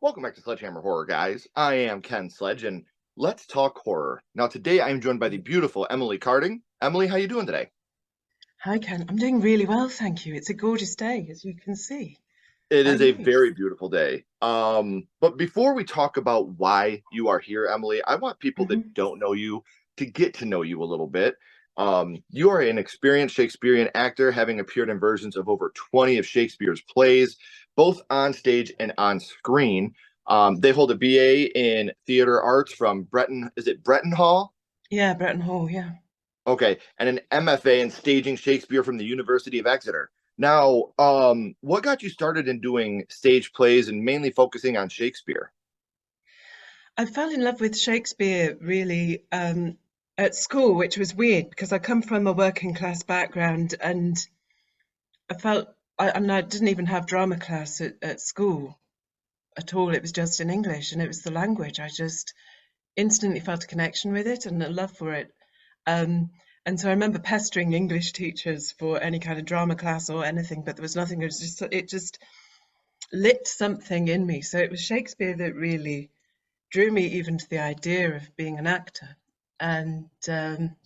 Welcome back to Sledgehammer Horror, guys. I am Ken Sledge, and let's talk horror. Now, today I am joined by the beautiful Emily Carding. Emily, how you doing today? Hi, Ken. I'm doing really well, thank you. It's a gorgeous day, as you can see. It How are is a you? very beautiful day. But before we talk about why you are here, Emily, I want people that hmm don't know you to get to know you a little bit. You are an experienced Shakespearean actor, having appeared in versions of over 20 of Shakespeare's plays, both on stage and on screen. They hold a BA in theater arts from Breton, is it Breton Hall? Yeah, Bretton Hall, yeah. Okay, and an MFA in staging Shakespeare from the University of Exeter. Now, what got you started in doing stage plays and mainly focusing on Shakespeare? I fell in love with Shakespeare really at school, which was weird because I come from a working class background and I felt, and I didn't even have drama class at school at all. It was just in English and it was the language. I just instantly felt a connection with it and a love for it. Um, and so I remember pestering English teachers for any kind of drama class or anything, but there was nothing. It just lit something in me. So it was Shakespeare that really drew me even to the idea of being an actor. And and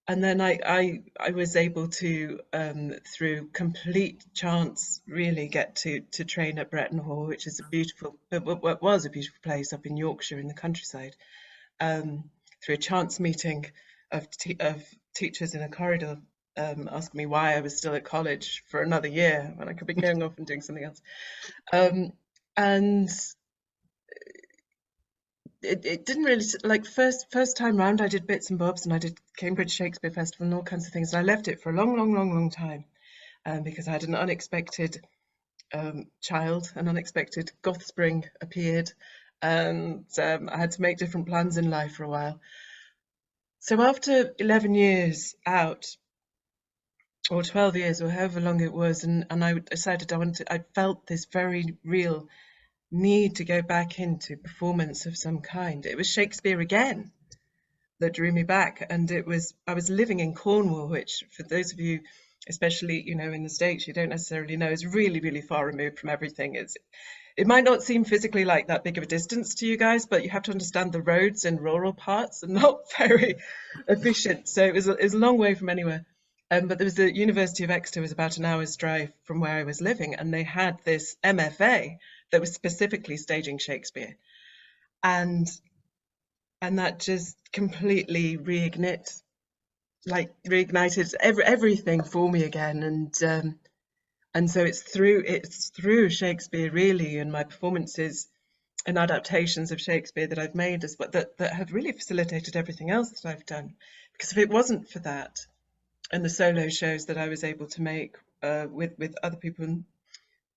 then I was able to through complete chance really get to train at Bretton Hall, which is a beautiful what was a beautiful place up in Yorkshire in the countryside. Through a chance meeting of teachers in a corridor asking me why I was still at college for another year when I could be going off and doing something else. Um, and it didn't really like first time round I did bits and bobs and I did Cambridge Shakespeare Festival and all kinds of things and I left it for a long time because I had an unexpected child, an unexpected goth spring appeared and I had to make different plans in life for a while. So after 11 years out, or 12 years, or however long it was, and I decided I felt this very real need to go back into performance of some kind. It was Shakespeare again that drew me back, and I was living in Cornwall, which for those of you, especially in the States, you don't necessarily know, is really far removed from everything. It might not seem physically like that big of a distance to you guys, but you have to understand the roads in rural parts are not very efficient. So it was a long way from anywhere. But there was the University of Exeter was about an hour's drive from where I was living, and they had this MFA that was specifically staging Shakespeare, and that just completely reignited everything for me again, and so it's through Shakespeare really, and my performances and adaptations of Shakespeare that I've made as well that have really facilitated everything else that I've done. Because if it wasn't for that and the solo shows that I was able to make with other people and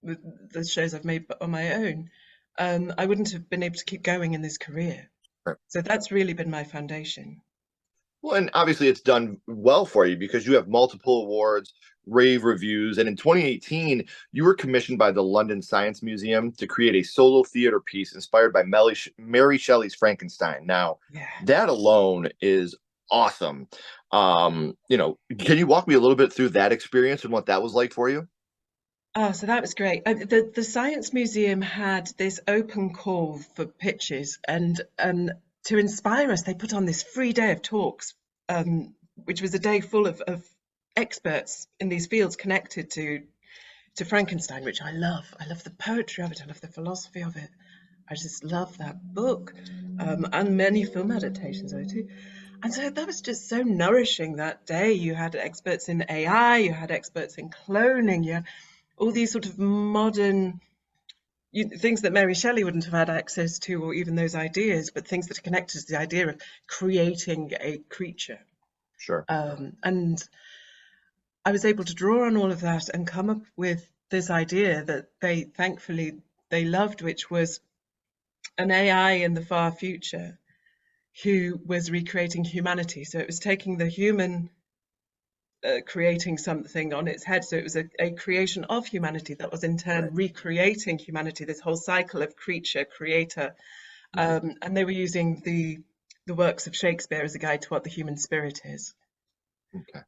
with the shows I've made on my own, I wouldn't have been able to keep going in this career. So that's really been my foundation. Well, and obviously it's done well for you because you have multiple awards, rave reviews, and in 2018, you were commissioned by the London Science Museum to create a solo theater piece inspired by Mary Shelley's Frankenstein. Now, Yeah. that alone is awesome. Can you walk me a little bit through that experience and what that was like for you? Oh, so that was great. The Science Museum had this open call for pitches, and to inspire us, they put on this free day of talks, which was a day full of experts in these fields connected to Frankenstein, which I love. I love the poetry of it. I love the philosophy of it. I just love that book, and many film adaptations of it too. And so that was just so nourishing that day. You had experts in AI, you had experts in cloning, you had all these sort of modern things that Mary Shelley wouldn't have had access to, or even those ideas, but things that are connected to the idea of creating a creature. Sure. And I was able to draw on all of that and come up with this idea that they thankfully they loved, which was an AI in the far future who was recreating humanity. So it was taking the human creating something on its head. So it was a creation of humanity that was in turn Right. recreating humanity, this whole cycle of creature, creator. Mhm. And they were using the works of Shakespeare as a guide to what the human spirit is. Okay.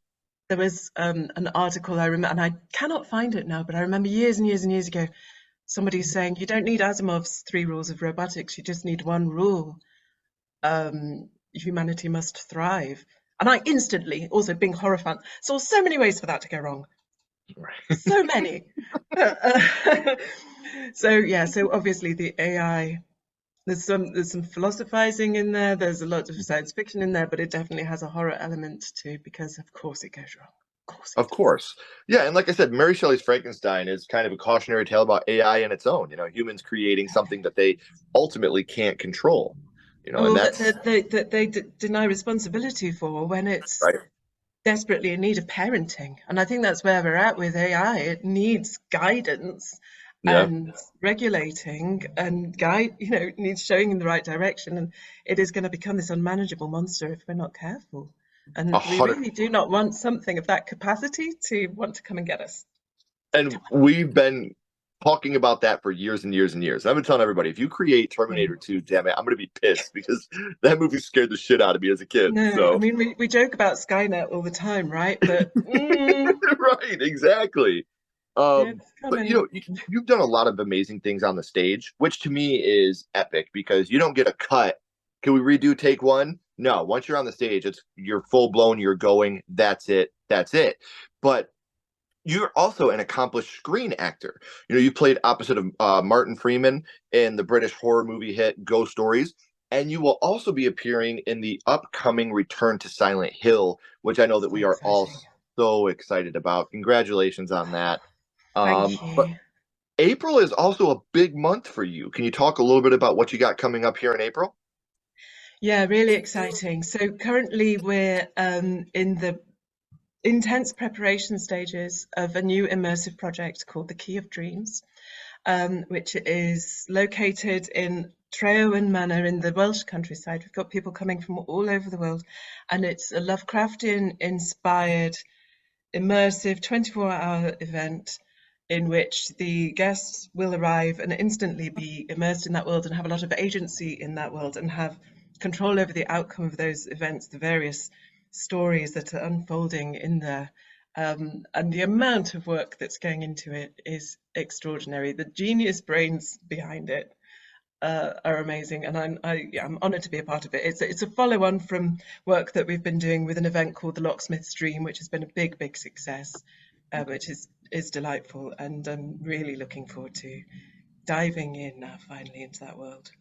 There was an article I remember, and I cannot find it now, but I remember years and years and years ago, somebody's saying you don't need Asimov's three rules of robotics, you just need one rule. Humanity must thrive. And I instantly, also being horror fan, saw so many ways for that to go wrong. So many. So yeah, so obviously the AI, there's some philosophizing in there, there's a lot of science fiction in there, but it definitely has a horror element too, because of course it goes wrong. Of course it Of course. Yeah, and like I said, Mary Shelley's Frankenstein is kind of a cautionary tale about AI in its own, humans creating something that they ultimately can't control. And Well, that that's they deny responsibility for when it's right. desperately in need of parenting. And I think that's where we're at with AI. It needs guidance Yeah. and regulating and it needs showing in the right direction. And it is going to become this unmanageable monster if we're not careful. A And we hundred. really do not want something of that capacity to want to come and get us. And we've been talking about that for years and years and years. I've been telling everybody, if you create Terminator Mm. 2, damn it, I'm going to be pissed because that movie scared the shit out of me as a kid. No, I So, mean, we joke about Skynet all the time, right? But right, exactly. it's But coming. you've done a lot of amazing things on the stage, which to me is epic because you don't get a cut. Can we redo take one? No, once you're on the stage, you're full blown, you're going, that's it, that's it. But you're also an accomplished screen actor. You played opposite of Martin Freeman in the British horror movie hit Ghost Stories, and you will also be appearing in the upcoming Return to Silent Hill, which I know that So we are all exciting. so excited about. Congratulations on that. Thank But you. April is also a big month for you. Can you talk a little bit about what you got coming up here in April? Yeah, really exciting. So currently we're in the intense preparation stages of a new immersive project called The Key of Dreams, which is located in Treowen Manor in the Welsh countryside. We've got people coming from all over the world, and it's a Lovecraftian inspired, immersive 24-hour event in which the guests will arrive and instantly be immersed in that world and have a lot of agency in that world and have control over the outcome of those events, the various stories that are unfolding in there. And the amount of work that's going into it is extraordinary. The genius brains behind it are amazing, and I'm honoured to be a part of it. It's a follow-on from work that we've been doing with an event called the Locksmith's Dream, which has been a big success, which is delightful, and I'm really looking forward to diving in now finally into that world.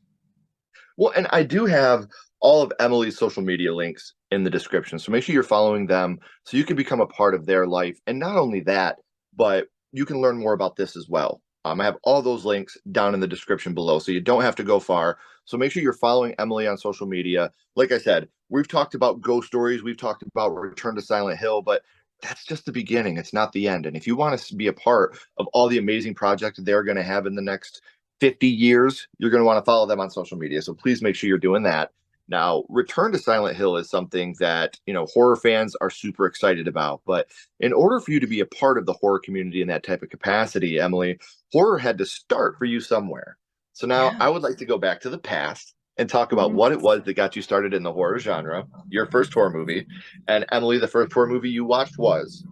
Well, and I do have all of Emily's social media links in the description. So make sure you're following them so you can become a part of their life. And not only that, but you can learn more about this as well. I have all those links down in the description below, so you don't have to go far. So make sure you're following Emily on social media. Like I said, we've talked about ghost stories, we've talked about Return to Silent Hill, but that's just the beginning. It's not the end. And if you want to be a part of all the amazing projects they're going to have in the next 50 years, you're going to want to follow them on social media. So please make sure you're doing that. Now, Return to Silent Hill is something that, horror fans are super excited about. But in order for you to be a part of the horror community in that type of capacity, Emily, horror had to start for you somewhere. So now Yeah. I would like to go back to the past and talk about Mhm. what it was that got you started in the horror genre, your first horror movie. And Emily, the first horror movie you watched was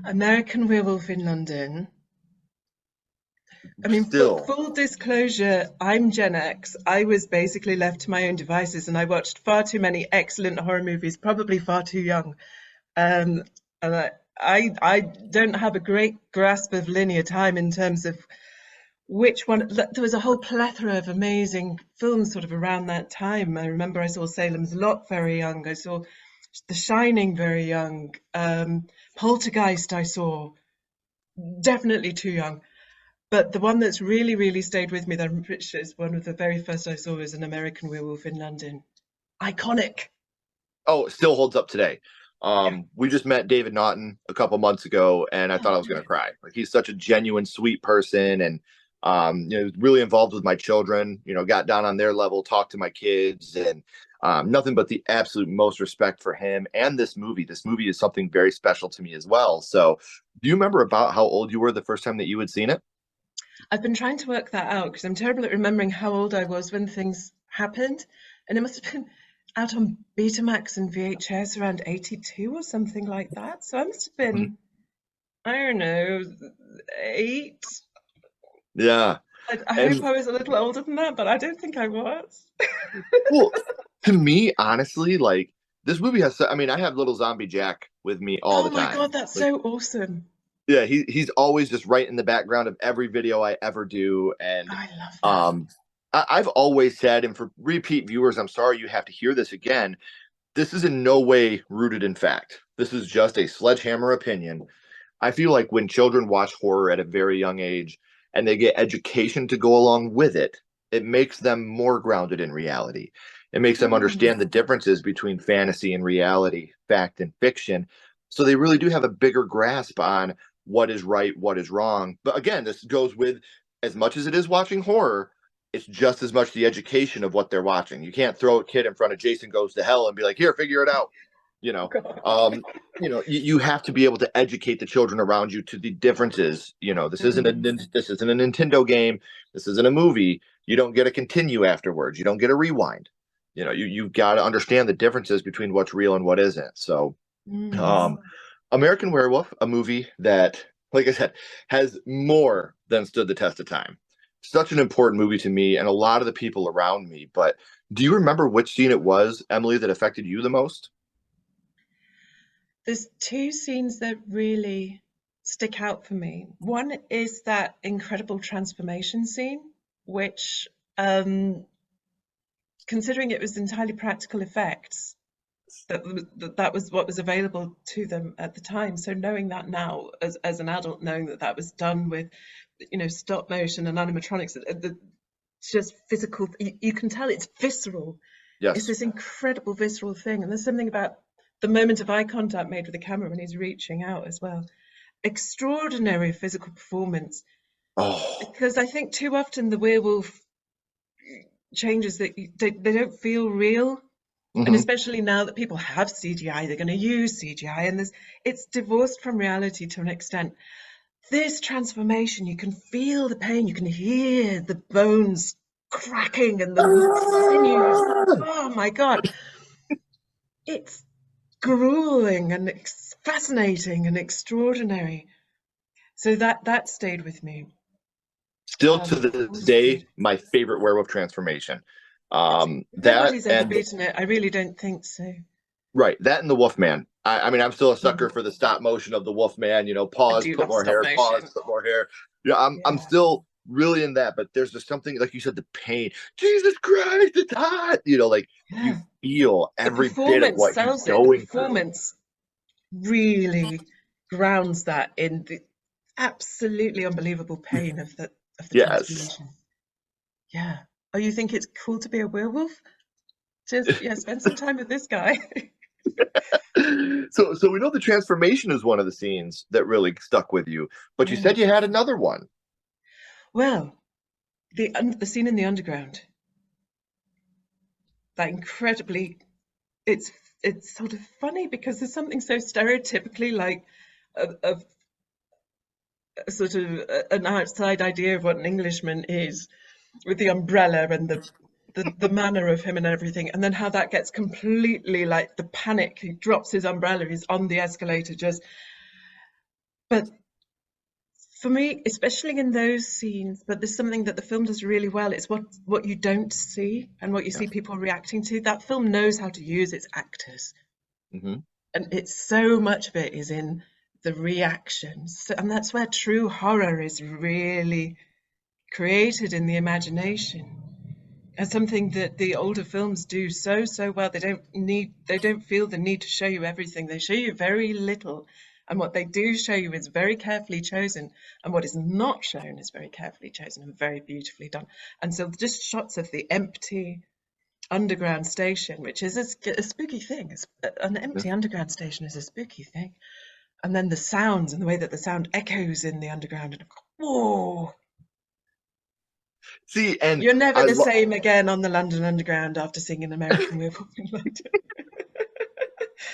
American Werewolf in London. I mean, still. full disclosure, I'm Gen X. I was basically left to my own devices, and I watched far too many excellent horror movies, probably far too young. Um, and I don't have a great grasp of linear time in terms of which one. There was a whole plethora of amazing films sort of around that time. I remember I saw Salem's Lot very young. I saw The Shining very young. Poltergeist I saw definitely too young. But the one that's really stayed with me, that I'm pretty sure is one of the very first I saw, was An American Werewolf in London. Iconic. Oh, it still holds up today. Yeah. We just met David Naughton a couple months ago, and I thought Oh, I was going to cry. Like he's such a genuine, sweet person, and really involved with my children. Got down on their level, talked to my kids, and nothing but the absolute most respect for him and this movie. This movie is something very special to me as well. So, do you remember about how old you were the first time that you had seen it? I've been trying to work that out because I'm terrible at remembering how old I was when things happened. And it must have been out on Betamax and VHS around 82 or something like that. So I must have Mhm. been, I don't know, 8. Yeah. I hope And I was a little older than that, but I don't think I was. well, to me, honestly, like this movie has, I mean, I have little zombie Jack with me all Oh the my time. God, that's Like, so awesome. yeah, he's always just right in the background of every video I ever do. And I love that. um, I've always said, and for repeat viewers, I'm sorry you have to hear this again. This is in no way rooted in fact. This is just a sledgehammer opinion. I feel like when children watch horror at a very young age and they get education to go along with it, it makes them more grounded in reality. It makes them Mm, understand the differences between fantasy and reality, fact and fiction. So they really do have a bigger grasp on what is right, what is wrong. But again, this goes with as much as it is watching horror, it's just as much the education of what they're watching. You can't throw a kid in front of Jason Goes to Hell and be like, here, figure it out. You know, God. um, you have to be able to educate the children around you to the differences. Mm, This isn't a Nintendo game. This isn't a movie. You don't get a continue afterwards. You don't get a rewind. You've got to understand the differences between what's real and what isn't. So, mm. um, American Werewolf, a movie that, like I said, has more than stood the test of time. Such an important movie to me and a lot of the people around me. But do you remember which scene it was, Emily, that affected you the most? There's two scenes that really stick out for me. One is that incredible transformation scene, which, considering it was entirely practical effects, that was what was available to them at the time. So knowing that now, as an adult, knowing that that was done with, stop motion and animatronics, just physical, you can tell it's visceral. It's Yes. this incredible visceral thing, and there's something about the moment of eye contact made with the camera when he's reaching out as well. Extraordinary physical performance, Oh. because I think too often the werewolf changes that they don't feel real, and Hmm. especially now that people have CGI, they're going to use CGI, and it's divorced from reality to an extent. This transformation, you can feel the pain, you can hear the bones cracking and the sinews. Oh my God, it's grueling and fascinating and extraordinary. So that stayed with me. Still to this What was good? day, my favorite werewolf transformation. That Nobody's ever and beaten it. I really don't think so. right, that and the Wolfman. I mean, I'm still a sucker Mm. for the stop motion of the Wolfman. I Pause, do put love more stop hair, pause, motion. put more hair. I'm Yeah. still really in that, but there's just something like you said, the pain. Jesus Christ, it's hot. Like you Yeah. feel The every bit of performance what he's sells it. The going through. performance really grounds that in the absolutely unbelievable pain of the Yes. transformation. Yeah. Oh, you think it's cool to be a werewolf? Just yeah, spend some time with this guy. So we know the transformation is one of the scenes that really stuck with you, but you Yeah. said you had another one. Well, the scene in the underground, that incredibly, it's it's sort of funny because there's something so stereotypically like of a sort of an outside idea of what an Englishman is, with the umbrella and the manner of him and everything, and then how that gets completely like the panic. He drops his umbrella, he's on the escalator, just. But for me, especially in those scenes, but there's something that the film does really well. It's what you don't see and what you see Yes. people reacting to. That film knows how to use its actors, Hmm. and it's so much of it is in the reactions, and that's where true horror is really created in the imagination. And something that the older films do so well. They don't feel the need to show you everything. They show you very little. And what they do show you is very carefully chosen. And what is not shown is very carefully chosen and very beautifully done. And so just shots of the empty underground station, which is a spooky thing. An empty underground station is a spooky thing. And then the sounds and the way that the sound echoes in the underground. And whoa, See, and you're never I the love. same again on the London Underground after seeing an American Werewolf in London.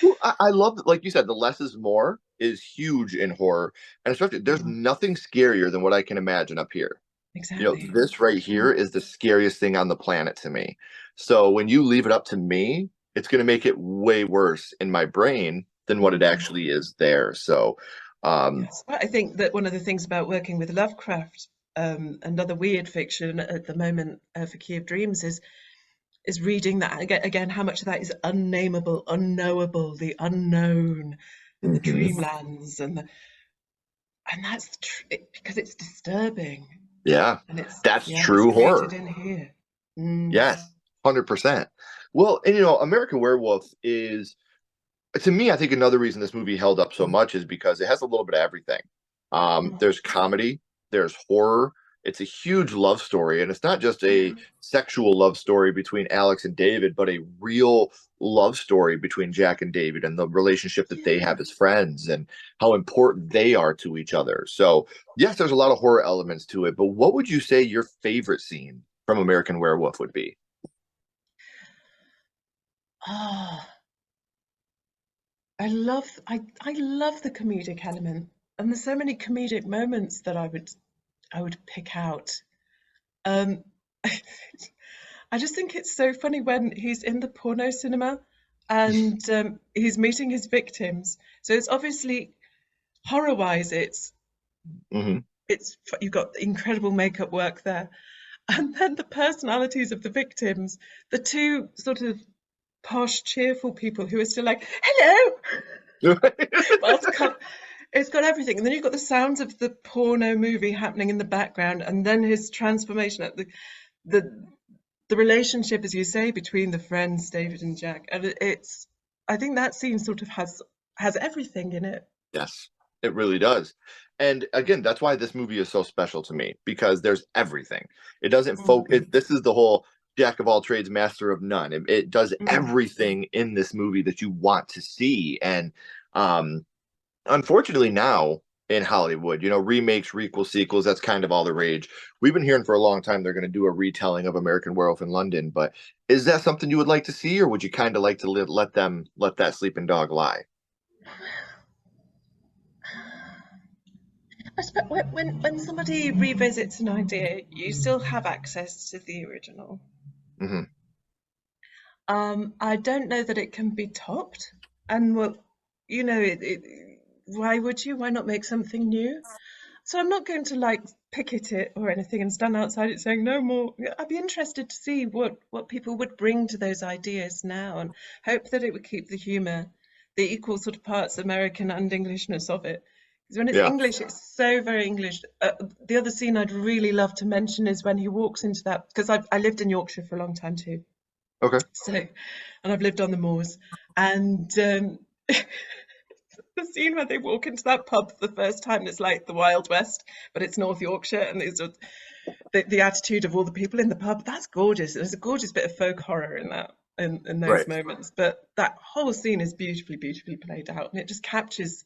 Well, I love that, like you said, the less is more is huge in horror, and especially there's Mm, nothing scarier than what I can imagine up here. exactly. This right here is the scariest thing on the planet to me. So when you leave it up to me, it's going to make it way worse in my brain than what it Mm, actually is there. So, um, yes. Well, I think that one of the things about working with Lovecraft another weird fiction at the moment for Key of Dreams is reading that again. How much of that is unnameable, unknowable, the unknown, and the Hmm. dreamlands, and that's because it's disturbing, Yeah, and it's that's yeah, it's true created horror. in here. Mm. Yes, 100%. Well, and American Werewolf is, to me, I think another reason this movie held up so much is because it has a little bit of everything. Mm. There's comedy, there's horror. It's a huge love story, and it's not just Yeah, a sexual love story between Alex and David, but a real love story between Jack and David and the relationship that they yeah. have as friends and how important they are to each other. So, yes, there's a lot of horror elements to it, but what would you say your favorite scene from American Werewolf would be? Ah, I love the comedic element, and there's so many comedic moments that I would pick out. Um, I just think it's so funny when he's in the porno cinema and he's meeting his victims. So it's obviously horror-wise, Hmm. you've got incredible makeup work there, and then the personalities of the victims, the two sort of posh, cheerful people who are still like, "Hello," well, it's got everything, and then you've got the sounds of the porno movie happening in the background, and then his transformation at the the relationship, as you say, between the friends, David and Jack, and it's. I think that scene sort of has everything in it. Yes, it really does. And again, that's why this movie is so special to me because there's everything. It doesn't focus. Mm, This is the whole jack of all trades, master of none. It does mm, everything in this movie that you want to see. And um, unfortunately, now in Hollywood, remakes, requels, sequels, that's kind of all the rage. We've been hearing for a long time they're going to do a retelling of American Werewolf in London. But is that something you would like to see, or would you kind of like to let that sleeping dog lie? I suppose when somebody revisits an idea, you still have access to the original. Hmm. I don't know that it can be topped. And well, why would you? Why not make something new? So I'm not going to like picket it or anything and stand outside it saying no more. I'd be interested to see what people would bring to those ideas now, and hope that it would keep the humour, the equal sort of parts American and Englishness of it. Because when it's Yeah. English, it's so very English. The other scene I'd really love to mention is when he walks into that, because I lived in Yorkshire for a long time too. Okay. So, and I've lived on the moors, and the scene where they walk into that pub for the first time is like the Wild West, but it's North Yorkshire, and there's the attitude of all the people in the pub. That's gorgeous. There's a gorgeous bit of folk horror in that, in those Right. moments. But that whole scene is beautifully, beautifully played out, and it just captures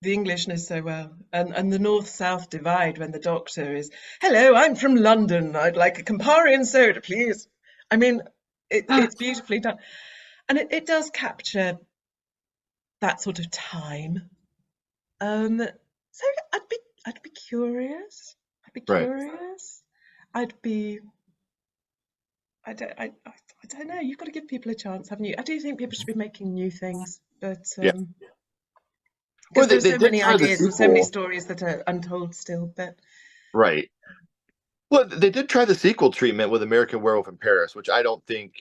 the Englishness so well. And the North-South divide when the doctor is, "Hello, I'm from London. I'd like a Campari and soda, please." I mean, it's beautifully done, and it does capture that sort of time. So I'd be curious. I'd be Right. curious. I'd be I don't know. You've got to give people a chance, haven't you? I do think people should be making new things, but Yeah. Well, because they, there's they so did many try the ideas and so many sequel. stories that are untold still. But Right. Well, they did try the sequel treatment with American Werewolf in Paris, which I don't think,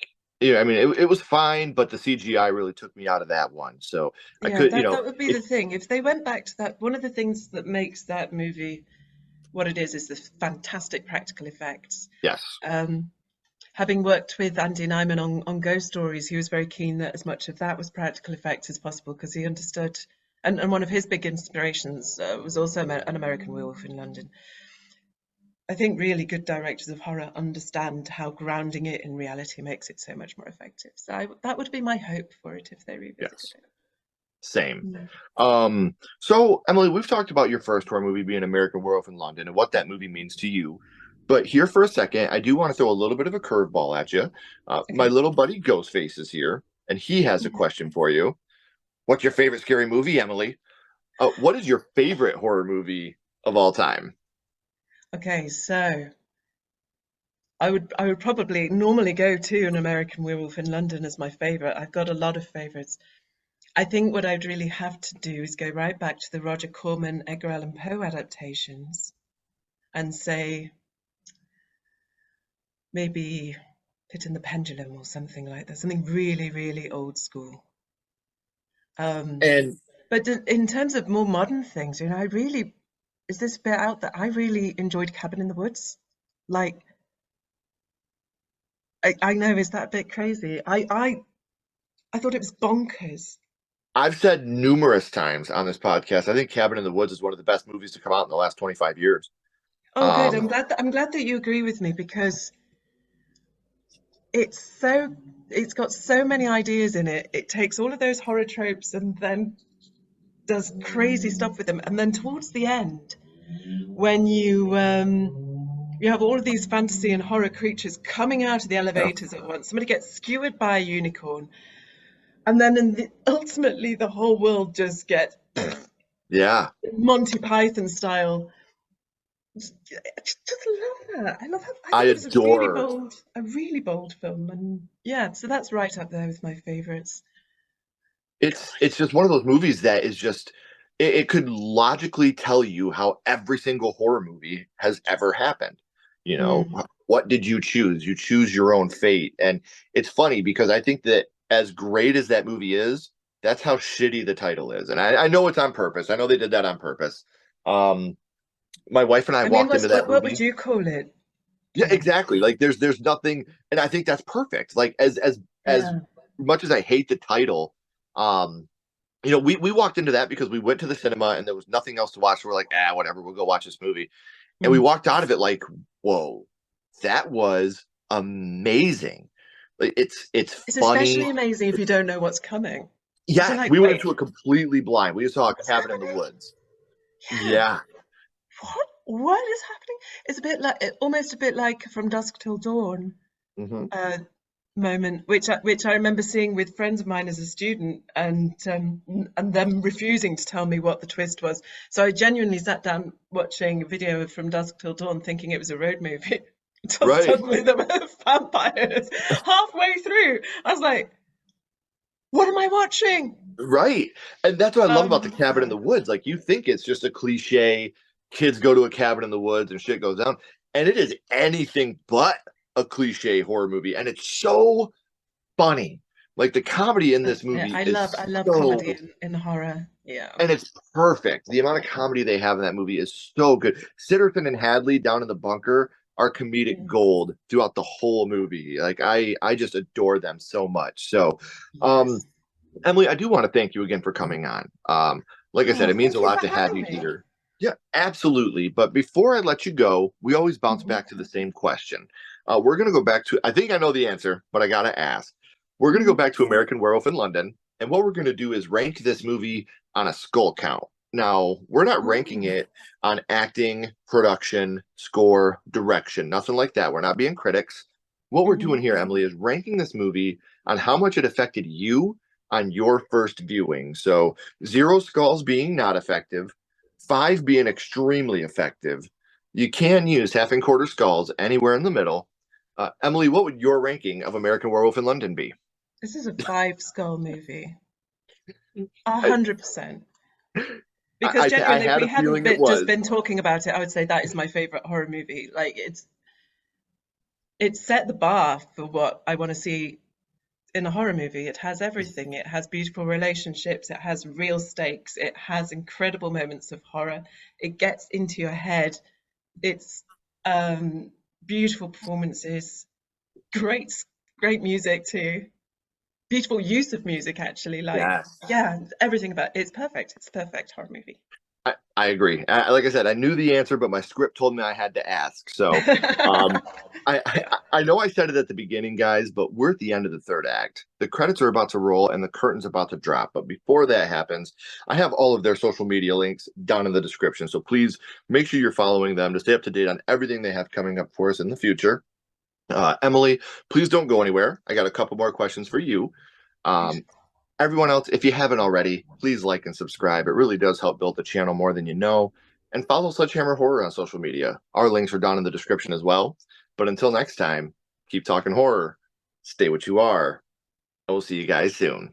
I mean, it was fine, but the CGI really took me out of that one. So I yeah, could, that would be if, the thing. If they went back to that, one of the things that makes that movie what it is the fantastic practical effects. yes. Um, Having worked with Andy Nyman on Ghost Stories, he was very keen that as much of that was practical effects as possible because he understood. And one of his big inspirations was also an American Werewolf in London. I think really good directors of horror understand how grounding it in reality makes it so much more effective. So that would be my hope for it if they revisited Yes. it. Same. Mm. So Emily, we've talked about your first horror movie being American Werewolf in London and what that movie means to you. But here for a second, I do want to throw a little bit of a curveball at you. My Okay. little buddy Ghostface is here, and he has a question for you. What's your favorite scary movie, Emily? What is your favorite horror movie of all time? Okay, so I would probably normally go to an American Werewolf in London as my favorite. I've got a lot of favorites. I think what I'd really have to do is go right back to the Roger Corman, Edgar Allan Poe adaptations. and say maybe Pit in the Pendulum or something like that, something really, really old school. And But in terms of more modern things, I really, is this bit out that I really enjoyed Cabin in the Woods? Like, I know, is that a bit crazy? I thought it was bonkers. I've said numerous times on this podcast, I think Cabin in the Woods is one of the best movies to come out in the last 25 years. Oh, good. Um, I'm glad that you agree with me because it's got so many ideas in it. It takes all of those horror tropes and then does crazy stuff with them. And then towards the end, when you have all of these fantasy and horror creatures coming out of the yeah. elevators at once. Somebody gets skewered by a unicorn, and then ultimately the whole world just gets Yeah, Monty Python style. Just love that. I love how I I think it was adore. a really bold film, and yeah, so that's right up there with my favorites. It's just one of those movies that is just it could logically tell you how every single horror movie has ever happened. You know, Mm. what did you choose? You choose your own fate. And it's funny because I think that as great as that movie is, that's how shitty the title is. And I know it's on purpose. I know they did that on purpose. Um, my wife and I I mean, walked into that what would movie. you call it, Yeah, John? exactly. Like there's nothing, and I think that's perfect. Like as Yeah. much as I hate the title, um, we walked into that because we went to the cinema and there was nothing else to watch. So we're like, whatever, we'll go watch this movie. And we Mm. walked out of it like, whoa, that was amazing. Like it's It's funny. especially amazing if you don't know what's coming. If you're Yes, like, we went wait, into it completely blind. We saw a what's cabin in the happening? woods. Yeah. Yeah. What is happening? It's a bit like almost a bit like From Dusk Till Dawn Hmm. uh, moment, which I remember seeing with friends of mine as a student, and them refusing to tell me what the twist was. So I genuinely sat down watching a video of From Dusk Till Dawn, thinking it was a road movie. Until Right. suddenly there were vampires halfway through. I was like, "What am I watching?" Right. And that's what I love about the cabin in Yeah. the woods. Like you think it's just a cliche, kids go to a cabin in the woods and shit goes down. And it is anything but a cliche horror movie. And it's so funny. Like the comedy in this Yeah, movie I is love comedy so, in horror. Yeah. and it's perfect. The amount of comedy they have in that movie is so good. Sitterton and Hadley down in the bunker are comedic Mm. gold throughout the whole movie. Like I just adore them so much. So um Yes. Emily, I do want to thank you again for coming on. Like I said, Oh, it means thank a you lot for to have having you me. here. Yeah, absolutely. But before I let you go, we always bounce Mhm. back to the same question. We're going to go back to, I think I know the answer, but I got to ask. We're going to go Mhm. back to American Werewolf in London. And what we're going to do is rank this movie on a skull count. Now, we're not ranking Oh. it on acting, production, score, direction, nothing like that. We're not being critics. What we're doing Mhm. here, Emily, is ranking this movie on how much it affected you on your first viewing. So, zero skulls being not effective, five being extremely effective. You can use half and quarter skulls anywhere in the middle. Emily, what would your ranking of American Werewolf in London be? This is a five skull movie. I, 100%. Because I genuinely, if had we a hadn't feeling it just was. been talking about it, I would say that is my favorite horror movie. Like it's set the bar for what I want to see in a horror movie. It has everything. It has beautiful relationships. It has real stakes. It has incredible moments of horror. It gets into your head. It's um, beautiful performances, great, great music too. Beautiful use of music, actually. Like, Yes. yeah, everything about it's perfect. It's a perfect horror movie. I agree. Like I said, I knew the answer, but my script told me I had to ask. So, um, I know I said it at the beginning, guys, but we're at the end of the third act. The credits are about to roll and the curtain's about to drop. But before that happens, I have all of their social media links down in the description. So please make sure you're following them to stay up to date on everything they have coming up for us in the future. Emily, please don't go anywhere. I got a couple more questions for you. Right. Um, Everyone else, if you haven't already, please like and subscribe. It really does help build the channel more than you know. And follow Sledgehammer Horror on social media. Our links are down in the description as well. But until next time, keep talking horror, stay what you are, and we'll see you guys soon.